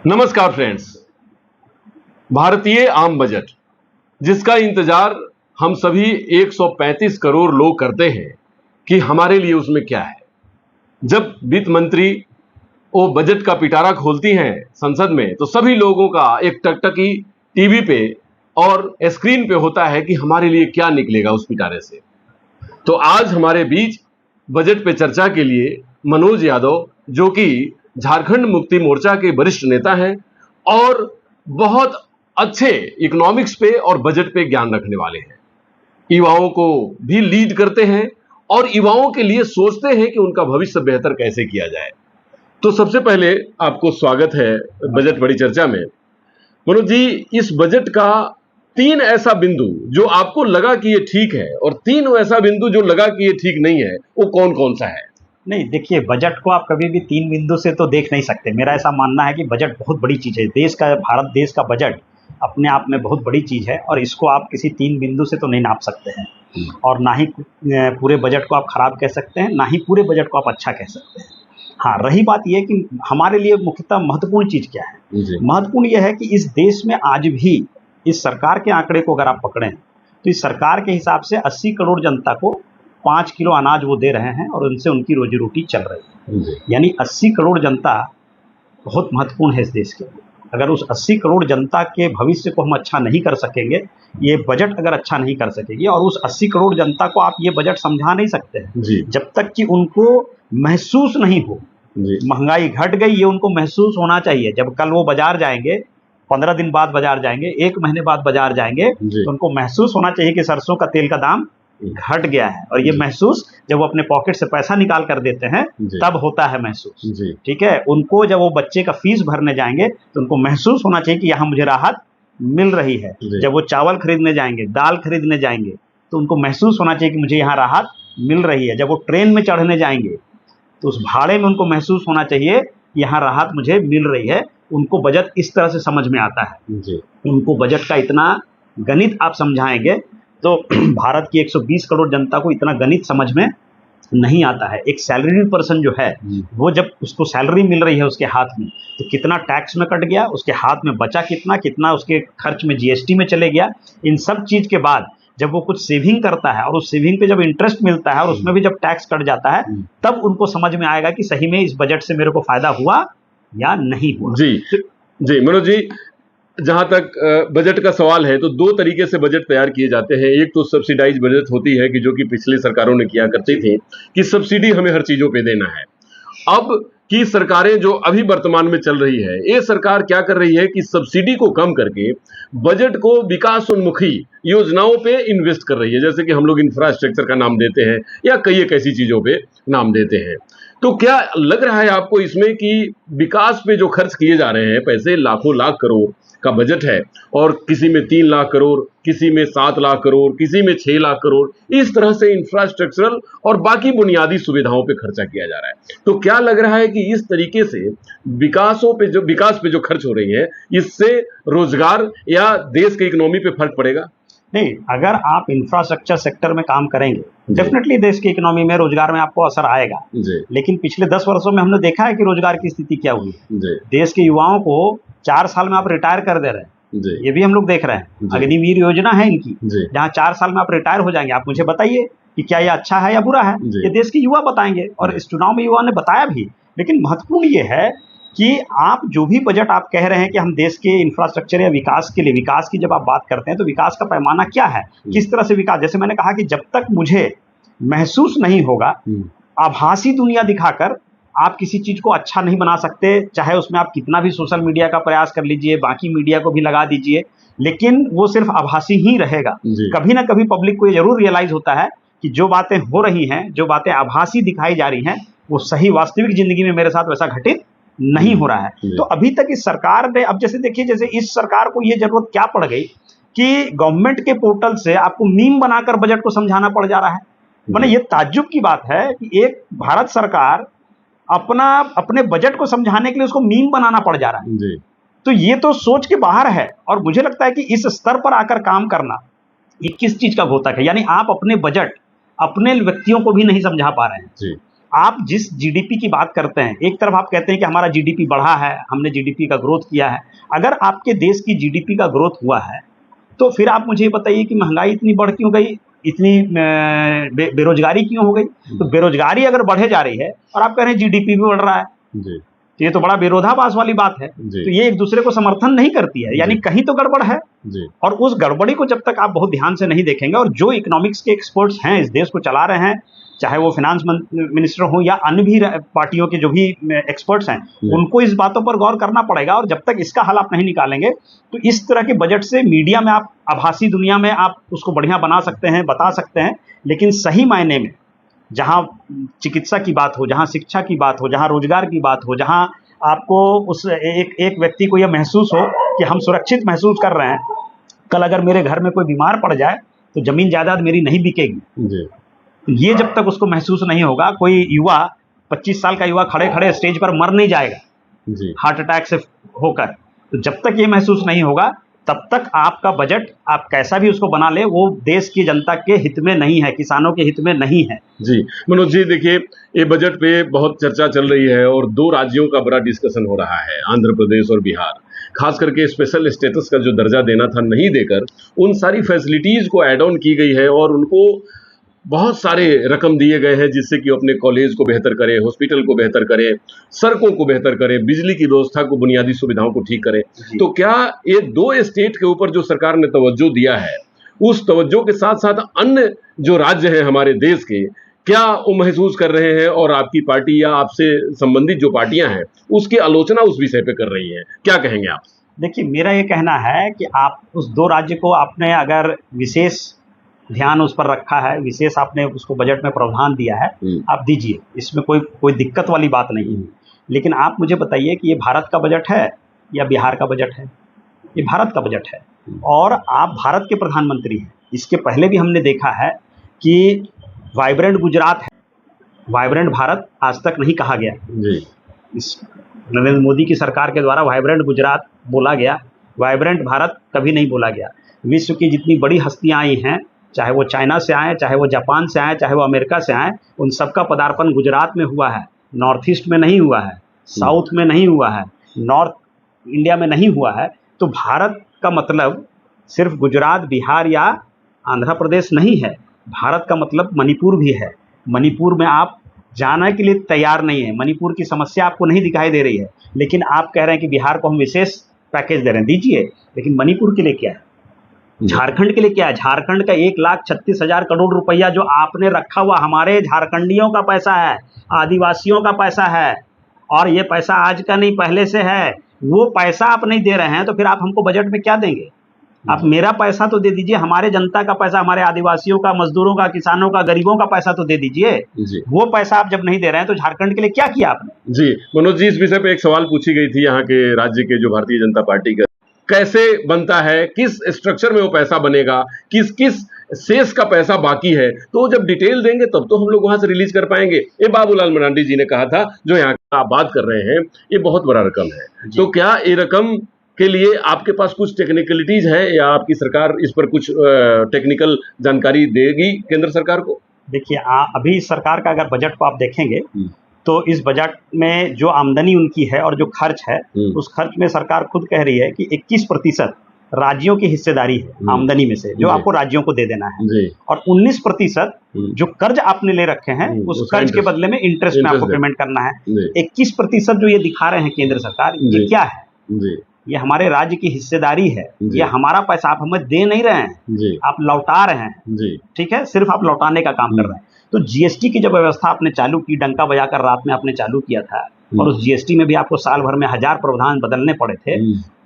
नमस्कार फ्रेंड्स। भारतीय आम बजट जिसका इंतजार हम सभी 135 करोड़ लोग करते हैं कि हमारे लिए उसमें क्या है। जब वित्त मंत्री वो बजट का पिटारा खोलती हैं संसद में तो सभी लोगों का एक टकटकी टीवी पे और स्क्रीन पे होता है कि हमारे लिए क्या निकलेगा उस पिटारे से। तो आज हमारे बीच बजट पे चर्चा के लिए मनोज यादव, जो कि झारखंड मुक्ति मोर्चा के वरिष्ठ नेता हैं और बहुत अच्छे इकोनॉमिक्स पे और बजट पे ज्ञान रखने वाले हैं, युवाओं को भी लीड करते हैं और युवाओं के लिए सोचते हैं कि उनका भविष्य बेहतर कैसे किया जाए। तो सबसे पहले आपको स्वागत है बजट बड़ी चर्चा में। मनोज जी, इस बजट का 3 ऐसा बिंदु जो आपको लगा कि ये ठीक है और 3 ऐसा बिंदु जो लगा कि ये ठीक नहीं है, वो कौन कौन सा है? नहीं, देखिए, बजट को आप कभी भी 3 बिंदु से तो देख नहीं सकते। मेरा ऐसा मानना है कि बजट बहुत बड़ी चीज़ है। भारत देश का बजट अपने आप में बहुत बड़ी चीज़ है और इसको आप किसी 3 बिंदु से तो नहीं नाप सकते हैं। और ना ही पूरे बजट को आप खराब कह सकते हैं, ना ही पूरे बजट को आप अच्छा कह सकते हैं। हाँ, रही बात यह कि हमारे लिए मुख्यतः महत्वपूर्ण चीज़ क्या है। महत्वपूर्ण यह है कि इस देश में आज भी इस सरकार के आंकड़े को अगर आप पकड़ें तो इस सरकार के हिसाब से 80 करोड़ जनता को 5 किलो अनाज वो दे रहे हैं और उनसे उनकी रोजी रोटी चल रही है। यानी 80 करोड़ जनता बहुत महत्वपूर्ण है इस देश के लिए। अगर उस 80 करोड़ जनता के भविष्य को हम अच्छा नहीं कर सकेंगे, ये बजट अगर अच्छा नहीं कर सकेगी, और उस 80 करोड़ जनता को आप ये बजट समझा नहीं सकते हैं जब तक कि उनको महसूस नहीं हो। महंगाई घट गई ये उनको महसूस होना चाहिए। जब कल वो बाजार जाएंगे, 15 दिन बाद बाजार जाएंगे, 1 महीने बाद बाजार जाएंगे, तो उनको महसूस होना चाहिए कि सरसों का तेल का दाम घट गया है। और ये महसूस जब वो अपने पॉकेट से पैसा निकाल कर देते हैं तब होता है महसूस। ठीक है, उनको जब वो बच्चे का फीस भरने जाएंगे तो उनको महसूस होना चाहिए कि यहाँ मुझे राहत मिल रही है। जब वो चावल खरीदने जाएंगे, दाल खरीदने जाएंगे, तो उनको महसूस होना चाहिए कि मुझे यहाँ राहत मिल रही है। जब वो ट्रेन में चढ़ने जाएंगे तो उस भाड़े में उनको महसूस होना चाहिए यहाँ राहत मुझे मिल रही है। उनको बजट इस तरह से समझ में आता है। उनको बजट का इतना गणित आप समझाएंगे तो भारत की 120 करोड़ जनता को इतना गणित समझ में नहीं आता है। एक सैलरी पर्सन जो है वो जब उसको सैलरी मिल रही है उसके हाथ में, तो कितना टैक्स में कट गया, उसके हाथ में बचा कितना, कितना उसके खर्च में जीएसटी में चले गया, इन सब चीज़ के बाद जब वो कुछ सेविंग करता है और उस सेविंग पे जब इंटरेस्ट मिलता है और उसमें भी जब टैक्स कट जाता है, तब उनको समझ में आएगा कि सही में इस बजट से मेरे को फायदा हुआ या नहीं हुआ। जी मनोज जी, जहां तक बजट का सवाल है तो 2 तरीके से बजट तैयार किए जाते हैं। एक तो सब्सिडाइज बजट होती है कि जो कि पिछली सरकारों ने किया करती थी कि सब्सिडी हमें हर चीजों पे देना है। अब की सरकारें जो अभी वर्तमान में चल रही है, ये सरकार क्या कर रही है कि सब्सिडी को कम करके बजट को विकासोन्मुखी योजनाओं पे इन्वेस्ट कर रही है। जैसे कि हम लोग इंफ्रास्ट्रक्चर का नाम देते हैं या कई एक ऐसी चीजों पे नाम देते हैं। तो क्या लग रहा है आपको इसमें कि विकास पे जो खर्च किए जा रहे हैं पैसे, लाखों लाख करोड़ का बजट है और किसी में 3 लाख करोड़, किसी में 7 लाख करोड़, किसी में 6 लाख करोड़, इस तरह से इंफ्रास्ट्रक्चरल और बाकी बुनियादी सुविधाओं पे खर्चा किया जा रहा है। तो क्या लग रहा है कि इस तरीके से विकास पे जो खर्च हो रही है, इससे रोजगार या देश के इकोनॉमी पे फर्क पड़ेगा? नहीं, अगर आप इंफ्रास्ट्रक्चर सेक्टर में काम करेंगे डेफिनेटली देश की इकोनॉमी में, रोजगार में आपको असर आएगा। लेकिन पिछले 10 वर्षों में हमने देखा है कि रोजगार की स्थिति क्या हुई है। देश के युवाओं को 4 साल में आप रिटायर कर दे रहे हैं, ये भी हम लोग देख रहे हैं। अग्निवीर योजना है इनकी, जहाँ 4 साल में आप रिटायर हो जाएंगे। आप मुझे बताइए कि क्या ये अच्छा है या बुरा है, ये देश के युवा बताएंगे और इस चुनाव में युवा ने बताया भी। लेकिन महत्वपूर्ण ये है कि आप जो भी बजट आप कह रहे हैं कि हम देश के इंफ्रास्ट्रक्चर या विकास के लिए, विकास की जब आप बात करते हैं तो विकास का पैमाना क्या है, किस तरह से विकास। जैसे मैंने कहा कि जब तक मुझे महसूस नहीं होगा, आभासी दुनिया दिखाकर आप किसी चीज को अच्छा नहीं बना सकते। चाहे उसमें आप कितना भी सोशल मीडिया का प्रयास कर लीजिए, बाकी मीडिया को भी लगा दीजिए, लेकिन वो सिर्फ आभासी ही रहेगा। कभी ना कभी पब्लिक को ये जरूर रियलाइज होता है कि जो बातें हो रही हैं, जो बातें आभासी दिखाई जा रही हैं, वो सही वास्तविक जिंदगी में मेरे साथ वैसा घटित नहीं हो रहा है। तो अभी तक इस सरकार ने, अब जैसे देखिए, जैसे इस सरकार को ये जरूरत क्या पड़ गई कि गवर्नमेंट के पोर्टल से आपको मीम बनाकर बजट को समझाना पड़ जा रहा है। माने ये ताज्जुब की बात है कि एक भारत सरकार अपने बजट को समझाने के लिए उसको मीम बनाना पड़ जा रहा है। तो ये तो सोच के बाहर है। और मुझे लगता है कि इस स्तर पर आकर काम करना ये किस चीज का घोतक है। यानी आप अपने बजट अपने व्यक्तियों को भी नहीं समझा पा रहे हैं। आप जिस जीडीपी की बात करते हैं, एक तरफ आप कहते हैं कि हमारा जीडीपी बढ़ा है, हमने जीडीपी का ग्रोथ किया है। अगर आपके देश की जीडीपी का ग्रोथ हुआ है तो फिर आप मुझे ये बताइए कि महंगाई इतनी बढ़ क्यों गई, इतनी बेरोजगारी क्यों हो गई? तो बेरोजगारी अगर बढ़े जा रही है और आप कह रहे हैं जीडीपी भी बढ़ रहा है, जी तो ये तो बड़ा विरोधाभास वाली बात है। जी तो ये एक दूसरे को समर्थन नहीं करती है, यानी जी कहीं तो गड़बड़ है। जी और उस गड़बड़ी को जब तक आप बहुत ध्यान से नहीं देखेंगे, और जो इकोनॉमिक्स के एक्सपर्ट्स हैं, इस देश को चला रहे हैं, चाहे वो फिनांस मिनिस्टर हो या अन्य भी पार्टियों के जो भी एक्सपर्ट्स हैं, उनको इस बातों पर गौर करना पड़ेगा। और जब तक इसका हल आप नहीं निकालेंगे तो इस तरह के बजट से मीडिया में आप आभासी दुनिया में आप उसको बढ़िया बना सकते हैं, बता सकते हैं, लेकिन सही मायने में जहाँ चिकित्सा की बात हो, जहाँ शिक्षा की बात हो, जहाँ रोजगार की बात हो, जहाँ आपको उस एक व्यक्ति को यह महसूस हो कि हम सुरक्षित महसूस कर रहे हैं, कल अगर मेरे घर में कोई बीमार पड़ जाए तो जमीन जायदाद मेरी नहीं बिकेगी। जी ये जब तक उसको महसूस नहीं होगा, कोई युवा 25 साल का युवा खड़े खड़े स्टेज पर मर नहीं जाएगा जी हार्ट अटैक से होकर। तो जब तक ये महसूस नहीं होगा तब तक आपका बजट आप कैसा भी उसको बना ले, वो देश की जनता के हित में नहीं है, किसानों के हित में नहीं है। जी मनोज जी, देखिए ये बजट पे बहुत चर्चा चल रही है और दो राज्यों का बड़ा डिस्कशन हो रहा है, आंध्र प्रदेश और बिहार। खास करके स्पेशल स्टेटस का जो दर्जा देना था नहीं देकर उन सारी फैसिलिटीज को ऐड ऑन की गई है और उनको बहुत सारे रकम दिए गए हैं जिससे कि अपने कॉलेज को बेहतर करें, हॉस्पिटल को बेहतर करें, सड़कों को बेहतर करें, बिजली की व्यवस्था को, बुनियादी सुविधाओं को ठीक करें। तो क्या ये दो स्टेट के ऊपर जो सरकार ने तवज्जो दिया है, उस तवज्जो के साथ साथ अन्य जो राज्य हैं हमारे देश के, क्या वो महसूस कर रहे हैं और आपकी पार्टी या आपसे संबंधित जो पार्टियां हैं उसकी आलोचना उस विषय पे कर रही हैं? क्या कहेंगे आप? देखिए, मेरा ये कहना है कि आप उस दो राज्य को आपने अगर विशेष ध्यान उस पर रखा है, विशेष आपने उसको बजट में प्रावधान दिया है, आप दीजिए, इसमें कोई दिक्कत वाली बात नहीं है। लेकिन आप मुझे बताइए कि ये भारत का बजट है या बिहार का बजट है? ये भारत का बजट है और आप भारत के प्रधानमंत्री हैं। इसके पहले भी हमने देखा है कि वाइब्रेंट गुजरात है, वाइब्रेंट भारत आज तक नहीं कहा गया। जी इस नरेंद्र मोदी की सरकार के द्वारा वाइब्रेंट गुजरात बोला गया, वाइब्रेंट भारत कभी नहीं बोला गया। विश्व की जितनी बड़ी हस्तियां आई हैं, चाहे वो चाइना से आए, चाहे वो जापान से आए, चाहे वो अमेरिका से आए, उन सबका पदार्पण गुजरात में हुआ है। नॉर्थ ईस्ट में नहीं हुआ है, साउथ में नहीं हुआ है, नॉर्थ इंडिया में नहीं हुआ है। तो भारत का मतलब सिर्फ गुजरात, बिहार या आंध्र प्रदेश नहीं है। भारत का मतलब मणिपुर भी है। मणिपुर में आप जाने के लिए तैयार नहीं है, मणिपुर की समस्या आपको नहीं दिखाई दे रही है, लेकिन आप कह रहे हैं कि बिहार को हम विशेष पैकेज दे रहे हैं, दीजिए। लेकिन मणिपुर के लिए क्या है? झारखंड के लिए क्या है? झारखंड का 1,36,000 करोड़ रुपया जो आपने रखा हुआ हमारे झारखंडियों का पैसा है, आदिवासियों का पैसा है, और ये पैसा आज का नहीं पहले से है। वो पैसा आप नहीं दे रहे हैं तो फिर आप हमको बजट में क्या देंगे? आप मेरा पैसा तो दे दीजिए, हमारे जनता का पैसा, हमारे आदिवासियों का, मजदूरों का, किसानों का, गरीबों का पैसा तो दे दीजिए। वो पैसा आप जब नहीं दे रहे हैं तो झारखंड के लिए क्या किया आपने? जी मनोज जी, इस विषय पे एक सवाल पूछी गई थी यहाँ के राज्य के जो भारतीय जनता पार्टी का, कैसे बनता है, किस स्ट्रक्चर में वो पैसा बनेगा, किस किस शेष का पैसा बाकी है, तो जब डिटेल देंगे तब तो हम लोग वहां से रिलीज कर पाएंगे। ये बाबूलाल मरांडी जी ने कहा था, जो यहाँ आप बात कर रहे हैं, ये बहुत बड़ा रकम है। तो क्या ये रकम के लिए आपके पास कुछ टेक्निकलिटीज है या आपकी सरकार इस पर कुछ टेक्निकल जानकारी देगी केंद्र सरकार को? देखिए, अभी सरकार का अगर बजट को आप देखेंगे तो इस बजट में जो आमदनी उनकी है और जो खर्च है, उस खर्च में सरकार खुद कह रही है कि 21% राज्यों की हिस्सेदारी है आमदनी में से, जो आपको राज्यों को दे देना है, और 19% जो कर्ज आपने ले रखे हैं उस कर्ज के बदले में इंटरेस्ट में आपको पेमेंट करना है। 21% जो ये दिखा रहे हैं केंद्र सरकार, ये क्या है? ये हमारे राज्य की हिस्सेदारी है, ये हमारा पैसा आप हमें दे नहीं रहे हैं, आप लौटा रहे हैं। ठीक है, सिर्फ आप लौटाने का काम कर रहे हैं। तो जीएसटी की जब व्यवस्था आपने चालू की, डंका बजाकर रात में आपने चालू किया था, और उस जीएसटी में भी आपको साल भर में 1000 प्रावधान बदलने पड़े थे।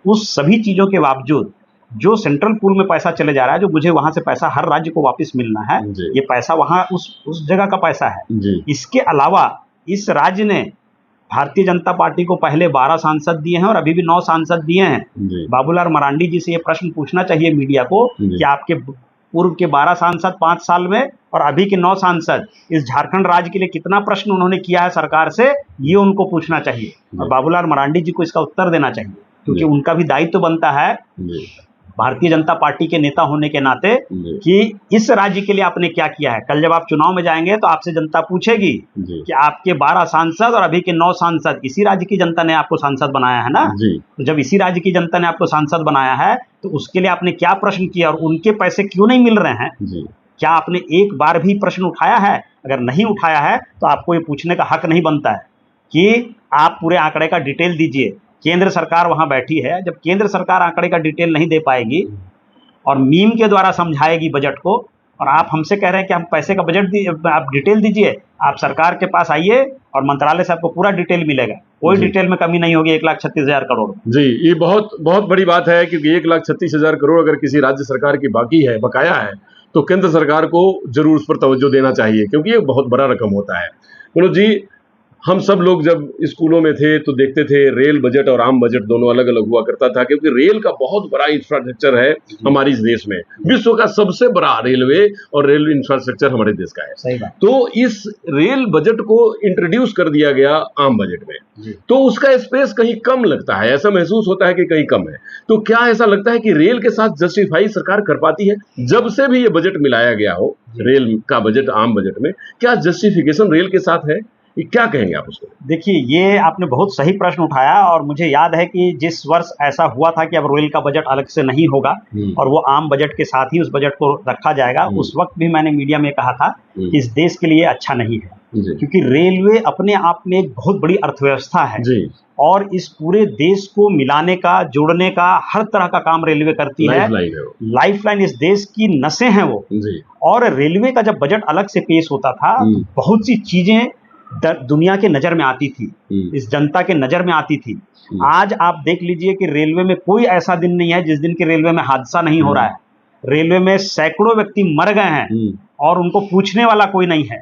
उस सभी चीजों के बावजूद जो सेंट्रल पूल में पैसा चले जा रहा है, जो मुझे वहां से पैसा हर राज्य को वापस मिलना है, ये पैसा वहां उस जगह का पैसा है। इसके अलावा इस राज्य ने भारतीय जनता पार्टी को पहले 12 सांसद दिए हैं और अभी भी 9 सांसद दिए हैं। बाबूलाल मरांडी जी से ये प्रश्न पूछना चाहिए मीडिया को कि आपके पूर्व के 12 सांसद 5 साल में और अभी के 9 सांसद इस झारखंड राज्य के लिए कितना प्रश्न उन्होंने किया है सरकार से, ये उनको पूछना चाहिए और बाबूलाल मरांडी जी को इसका उत्तर देना चाहिए, क्योंकि उनका भी दायित्व बनता है भारतीय जनता पार्टी के नेता होने के नाते कि इस राज्य के लिए आपने क्या किया है। कल जब आप चुनाव में जाएंगे तो आपसे जनता पूछेगी कि आपके 12 सांसद और अभी के 9 सांसद, इसी राज्य की जनता ने आपको सांसद बनाया है ना। तो जब इसी राज्य की जनता ने आपको सांसद बनाया है तो उसके लिए आपने क्या प्रश्न किया और उनके पैसे क्यों नहीं मिल रहे हैं, क्या आपने एक बार भी प्रश्न उठाया है? अगर नहीं उठाया है तो आपको ये पूछने का हक नहीं बनता है कि आप पूरे आंकड़े का डिटेल दीजिए। केंद्र सरकार वहां बैठी है, जब केंद्र सरकार आंकड़े का डिटेल नहीं दे पाएगी और मीम के द्वारा समझाएगी बजट को, और आप हमसे कह रहे हैं कि हम पैसे का बजट आप डिटेल दीजिए, आप सरकार के पास आइए और मंत्रालय से आपको पूरा डिटेल मिलेगा, कोई डिटेल में कमी नहीं होगी 1,36,000 करोड़। जी, ये बहुत बहुत बड़ी बात है, क्योंकि 1,36,000 करोड़ अगर किसी राज्य सरकार की बाकी है, बकाया है, तो केंद्र सरकार को जरूर उस पर तवज्जो देना चाहिए, क्योंकि ये बहुत बड़ा रकम होता है। मनोज जी, हम सब लोग जब स्कूलों में थे तो देखते थे रेल बजट और आम बजट दोनों अलग अलग हुआ करता था, क्योंकि रेल का बहुत बड़ा इंफ्रास्ट्रक्चर है हमारे इस देश में, विश्व का सबसे बड़ा रेलवे और रेलवे इंफ्रास्ट्रक्चर हमारे देश का है। सही बात। तो इस रेल बजट को इंट्रोड्यूस कर दिया गया आम बजट में, तो उसका स्पेस कहीं कम लगता है, ऐसा महसूस होता है कि कहीं कम है। तो क्या ऐसा लगता है कि रेल के साथ जस्टिफाई सरकार कर पाती है? जब से भी ये बजट मिलाया गया हो, रेल का बजट आम बजट में, क्या जस्टिफिकेशन रेल के साथ है? क्या कहेंगे आप उसको? देखिए, ये आपने बहुत सही प्रश्न उठाया और मुझे याद है कि जिस वर्ष ऐसा हुआ था कि अब रेल का बजट अलग से नहीं होगा और वो आम बजट के साथ ही उस बजट को रखा जाएगा, उस वक्त भी मैंने मीडिया में कहा था कि इस देश के लिए अच्छा नहीं है, क्योंकि रेलवे अपने आप में एक बहुत बड़ी अर्थव्यवस्था है और इस पूरे देश को मिलाने का, जोड़ने का हर तरह का काम रेलवे करती है। लाइफलाइन इस देश की नसें हैं वो। और रेलवे का जब बजट अलग से पेश होता था, बहुत सी चीजें दुनिया के नजर में आती थी, इस जनता के नजर में आती थी। आज आप देख लीजिए कि रेलवे में कोई ऐसा दिन नहीं है जिस दिन के रेलवे में हादसा नहीं हो रहा है। रेलवे में सैकड़ों व्यक्ति मर गए हैं और उनको पूछने वाला कोई नहीं है।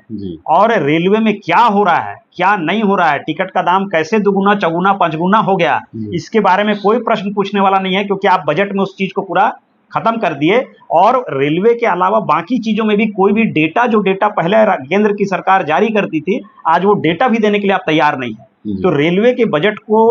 और रेलवे में क्या हो रहा है, क्या नहीं हो रहा है, टिकट का दाम कैसे दुगुना, चौगुना, पांचगुना हो गया, इसके बारे में कोई प्रश्न पूछने वाला नहीं है, क्योंकि आप बजट में उस चीज को पूरा खत्म कर दिए। और रेलवे के अलावा बाकी चीजों में भी कोई भी डेटा, जो डेटा पहले केंद्र की सरकार जारी करती थी, आज वो डेटा भी देने के लिए आप तैयार नहीं है। तो रेलवे के बजट को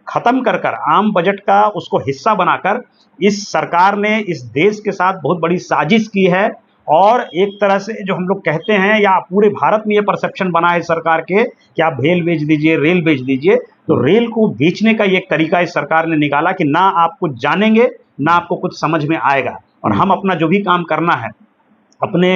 खत्म कर आम बजट का उसको हिस्सा बनाकर इस सरकार ने इस देश के साथ बहुत बड़ी साजिश की है। और एक तरह से जो हम लोग कहते हैं, या पूरे भारत में ये परसेप्शन बना है सरकार के कि आप भेल बेच दीजिए, रेल बेच दीजिए, तो रेल को बेचने का एक तरीका इस सरकार ने निकाला कि ना आप कुछ जानेंगे, ना आपको कुछ समझ में आएगा, और हम अपना जो भी काम करना है, अपने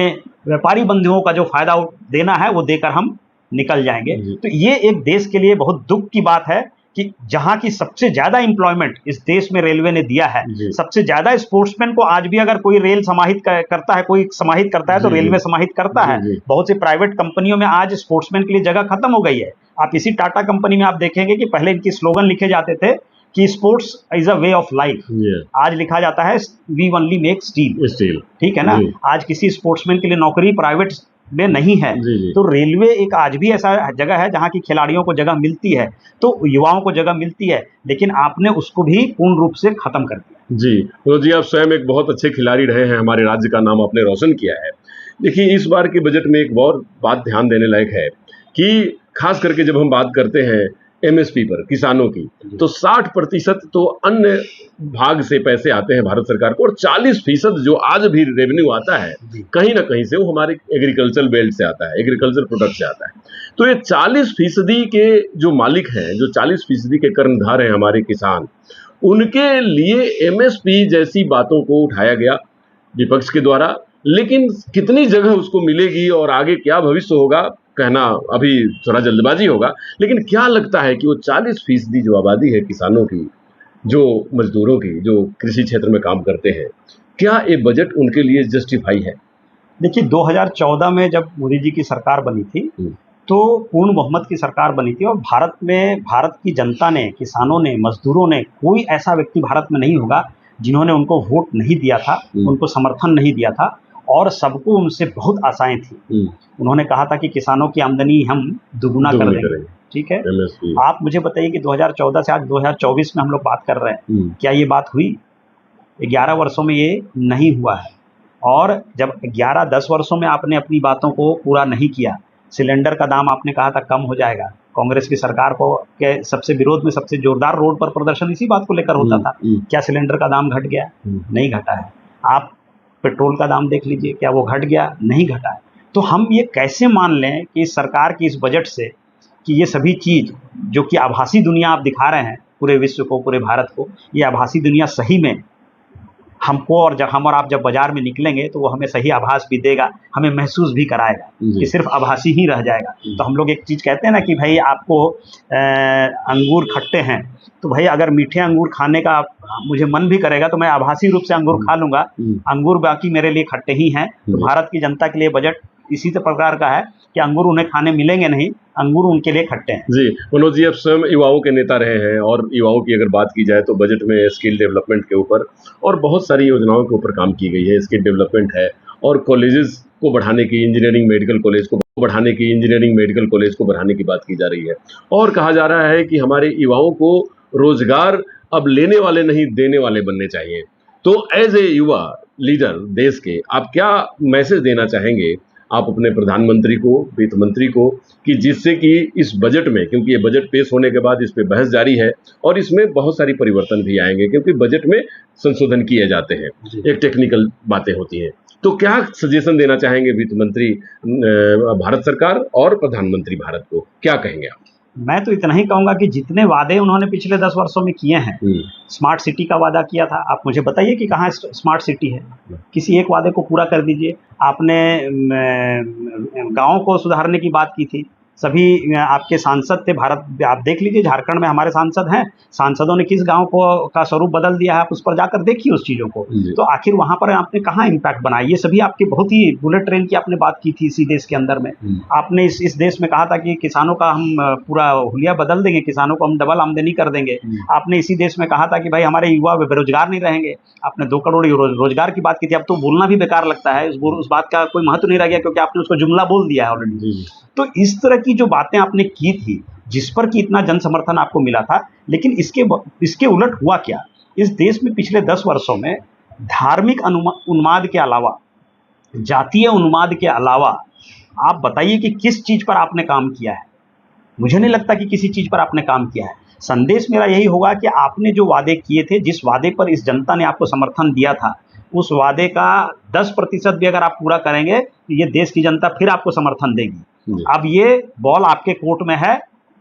व्यापारी बंधुओं का जो फायदा देना है वो देकर हम निकल जाएंगे। तो ये एक देश के लिए बहुत दुख की बात है कि जहां की सबसे ज्यादा एम्प्लॉयमेंट इस देश में रेलवे ने दिया है, सबसे ज्यादा स्पोर्ट्समैन को आज भी अगर कोई रेल समाहित करता है, कोई समाहित करता है तो रेलवे समाहित करता है। बहुत सी प्राइवेट कंपनियों में आज स्पोर्ट्समैन के लिए जगह खत्म हो गई है। आप इसी टाटा कंपनी में आप देखेंगे कि पहले इनकी स्लोगन लिखे जाते थे कि sports is a way of life, आज लिखा जाता है वी ओनली मेक स्टील। ठीक है ना। आज किसी स्पोर्ट्समैन के लिए नौकरी प्राइवेट में नहीं है। तो रेलवे एक आज भी ऐसा जगह है जहां की खिलाड़ियों को जगह मिलती है, तो युवाओं को जगह मिलती है, लेकिन आपने उसको भी पूर्ण रूप से खत्म कर दिया। जी तो जी, आप स्वयं एक बहुत अच्छे खिलाड़ी रहे हैं, हमारे राज्य का नाम आपने रोशन किया है। देखिए, इस बार के बजट में एक और बात ध्यान देने लायक है कि खास करके जब हम बात करते हैं एमएसपी पर, किसानों की, तो 60% तो अन्य भाग से पैसे आते हैं भारत सरकार को, और 40% जो आज भी रेवेन्यू आता है कहीं ना कहीं से वो हमारे एग्रीकल्चर बेल्ट से आता है, एग्रीकल्चर प्रोडक्ट से आता है। तो ये 40% के जो मालिक हैं, जो 40% के कर्णधार हैं हमारे किसान, उनके लिए एमएसपी जैसी बातों को उठाया गया विपक्ष के द्वारा, लेकिन कितनी जगह उसको मिलेगी और आगे क्या भविष्य होगा कहना अभी थोड़ा जल्दबाजी होगा। लेकिन क्या लगता है कि वो 40% जो आबादी है किसानों की, जो मजदूरों की, जो कृषि क्षेत्र में काम करते हैं, क्या ये बजट उनके लिए जस्टिफाई है? देखिए, 2014 में जब मोदी जी की सरकार बनी थी तो पूर्ण बहुमत की सरकार बनी थी, और भारत की जनता ने, किसानों ने, मजदूरों ने, कोई ऐसा व्यक्ति भारत में नहीं होगा जिन्होंने उनको वोट नहीं दिया था, उनको समर्थन नहीं दिया था, और सबको उनसे बहुत आशाएं थी। उन्होंने कहा था कि किसानों की आमदनी हम दुगुना कर देंगे। ठीक है। आप मुझे बताइए कि 2014 से आज 2024 में हम लोग बात कर रहे हैं, क्या ये बात हुई? 11 वर्षों में ये नहीं हुआ है। और जब 11-10 वर्षों में आपने अपनी बातों को पूरा नहीं किया, सिलेंडर का दाम आपने कहा था कम हो जाएगा, कांग्रेस की सरकार को के सबसे विरोध में सबसे जोरदार रोड पर प्रदर्शन इसी बात को लेकर होता था। क्या सिलेंडर का दाम घट गया? नहीं घटा है। आप पेट्रोल का दाम देख लीजिए, क्या वो घट गया? नहीं घटा है। तो हम ये कैसे मान लें कि इस सरकार की इस बजट से कि ये सभी चीज़ जो कि आभासी दुनिया आप दिखा रहे हैं पूरे विश्व को, पूरे भारत को, ये आभासी दुनिया सही में हमको, और जब हम और आप जब बाजार में निकलेंगे तो वो हमें सही आभास भी देगा, हमें महसूस भी कराएगा कि सिर्फ आभासी ही रह जाएगा। तो हम लोग एक चीज़ कहते हैं ना कि भाई आपको अंगूर खट्टे हैं, तो भाई अगर मीठे अंगूर खाने का मुझे मन भी करेगा तो मैं आभासी रूप से अंगूर खा लूँगा, अंगूर बाकी मेरे लिए खट्टे ही हैं। तो भारत की जनता के लिए बजट इसी प्रकार का है कि अंगूर उन्हें खाने मिलेंगे नहीं, अंगूर उनके लिए खट्टे हैं। जी मनोज जी, अब स्वयं युवाओं के नेता रहे हैं और युवाओं की अगर बात की जाए तो बजट में स्किल डेवलपमेंट के ऊपर और बहुत सारी योजनाओं के ऊपर काम की गई है। स्किल डेवलपमेंट है और कॉलेजेस को बढ़ाने की, इंजीनियरिंग मेडिकल कॉलेज को बढ़ाने की बात की जा रही है और कहा जा रहा है कि हमारे युवाओं को रोजगार अब लेने वाले नहीं देने वाले बनने चाहिए। तो एज ए युवा लीडर देश के, आप क्या मैसेज देना चाहेंगे आप अपने प्रधानमंत्री को, वित्त मंत्री को, कि जिससे कि इस बजट में, क्योंकि ये बजट पेश होने के बाद इस पे बहस जारी है और इसमें बहुत सारी परिवर्तन भी आएंगे क्योंकि बजट में संशोधन किए जाते हैं, एक टेक्निकल बातें होती हैं, तो क्या सजेशन देना चाहेंगे वित्त मंत्री भारत सरकार और प्रधानमंत्री भारत को, क्या कहेंगे आप? मैं तो इतना ही कहूँगा कि जितने वादे उन्होंने पिछले 10 वर्षों में किए हैं, स्मार्ट सिटी का वादा किया था, आप मुझे बताइए कि कहाँ स्मार्ट सिटी है? किसी एक वादे को पूरा कर दीजिए। आपने गाँव को सुधारने की बात की थी, सभी आपके सांसद थे, भारत आप देख लीजिए झारखंड में हमारे सांसद हैं, सांसदों ने किस गांव को का स्वरूप बदल दिया है, आप उस पर जाकर देखिए उस चीज़ों को। तो आखिर वहां पर आपने कहाँ इम्पैक्ट बनाया? ये सभी आपकी बहुत ही, बुलेट ट्रेन की आपने बात की थी इसी देश के अंदर में, आपने इस देश में कहा था कि किसानों का हम पूरा हुलिया बदल देंगे, किसानों को हम डबल आमदनी कर देंगे। आपने इसी देश में कहा था कि भाई हमारे युवा बेरोजगार नहीं रहेंगे, आपने 2 करोड़ रोजगार की बात की थी। अब तो बोलना भी बेकार लगता है, उस बात का कोई महत्व नहीं रह गया क्योंकि आपने उसको जुमला बोल दिया है ऑलरेडी। तो इस तरह की जो बातें आपने की थी जिस पर कि इतना जन समर्थन आपको मिला था, लेकिन इसके उलट हुआ क्या? इस देश में पिछले 10 वर्षों में धार्मिक उन्माद के अलावा, जातीय उन्माद के अलावा, आप बताइए कि किस चीज़ पर आपने काम किया है? मुझे नहीं लगता कि किसी चीज़ पर आपने काम किया है। संदेश मेरा यही होगा कि आपने जो वादे किए थे, जिस वादे पर इस जनता ने आपको समर्थन दिया था, उस वादे का 10% भी अगर आप पूरा करेंगे तो ये देश की जनता फिर आपको समर्थन देगी। अब ये बॉल आपके कोर्ट में है,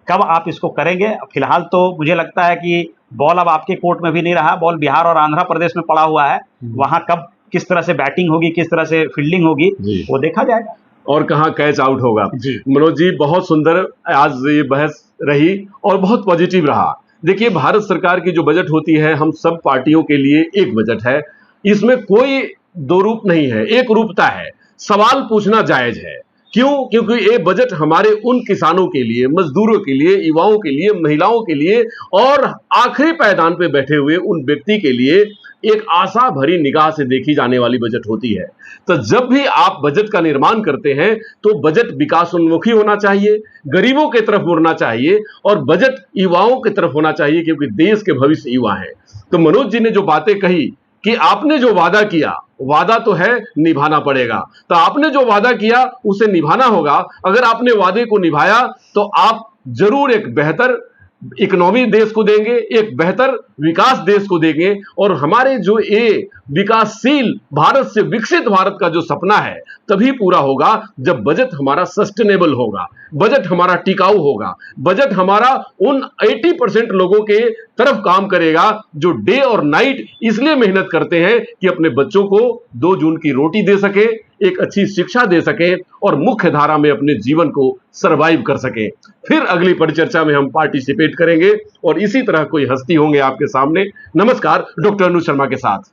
कब आप इसको करेंगे? फिलहाल तो मुझे लगता है कि बॉल अब आपके कोर्ट में भी नहीं रहा, बॉल बिहार और आंध्र प्रदेश में पड़ा हुआ है। वहां कब किस तरह से बैटिंग होगी, किस तरह से फील्डिंग होगी, वो देखा जाएगा और कहाँ कैच आउट होगा। मनोज जी, बहुत सुंदर आज ये बहस रही और बहुत पॉजिटिव रहा। देखिए, भारत सरकार की जो बजट होती है, हम सब पार्टियों के लिए एक बजट है, इसमें कोई दो रूप नहीं है, एक रूपता है। सवाल पूछना जायज है। क्यों? क्योंकि ये बजट हमारे उन किसानों के लिए, मजदूरों के लिए, युवाओं के लिए, महिलाओं के लिए और आखिरी पायदान पे बैठे हुए उन व्यक्ति के लिए एक आशा भरी निगाह से देखी जाने वाली बजट होती है। तो जब भी आप बजट का निर्माण करते हैं तो बजट विकासोन्मुखी होना चाहिए, गरीबों की तरफ मुड़ना चाहिए और बजट युवाओं की तरफ होना चाहिए, क्योंकि देश के भविष्य युवा हैं। तो मनोज जी ने जो बातें कही कि आपने जो वादा किया, वादा तो है, निभाना पड़ेगा। तो आपने जो वादा किया उसे निभाना होगा। अगर आपने वादे को निभाया तो आप जरूर एक बेहतर इकोनॉमी देश को देंगे, एक बेहतर विकास देश को देंगे और हमारे जो ये विकासशील भारत से विकसित भारत का जो सपना है तभी पूरा होगा जब बजट हमारा सस्टेनेबल होगा, बजट हमारा टिकाऊ होगा, बजट हमारा उन 80% लोगों के तरफ काम करेगा जो डे और नाइट इसलिए मेहनत करते हैं कि अपने बच्चों को 2 जून की रोटी दे सके, एक अच्छी शिक्षा दे सके और मुख्य धारा में अपने जीवन को सरवाइव कर सके। फिर अगली परिचर्चा में हम पार्टिसिपेट करेंगे और इसी तरह कोई हस्ती होंगे आपके सामने। नमस्कार, डॉक्टर अनुज शर्मा के साथ।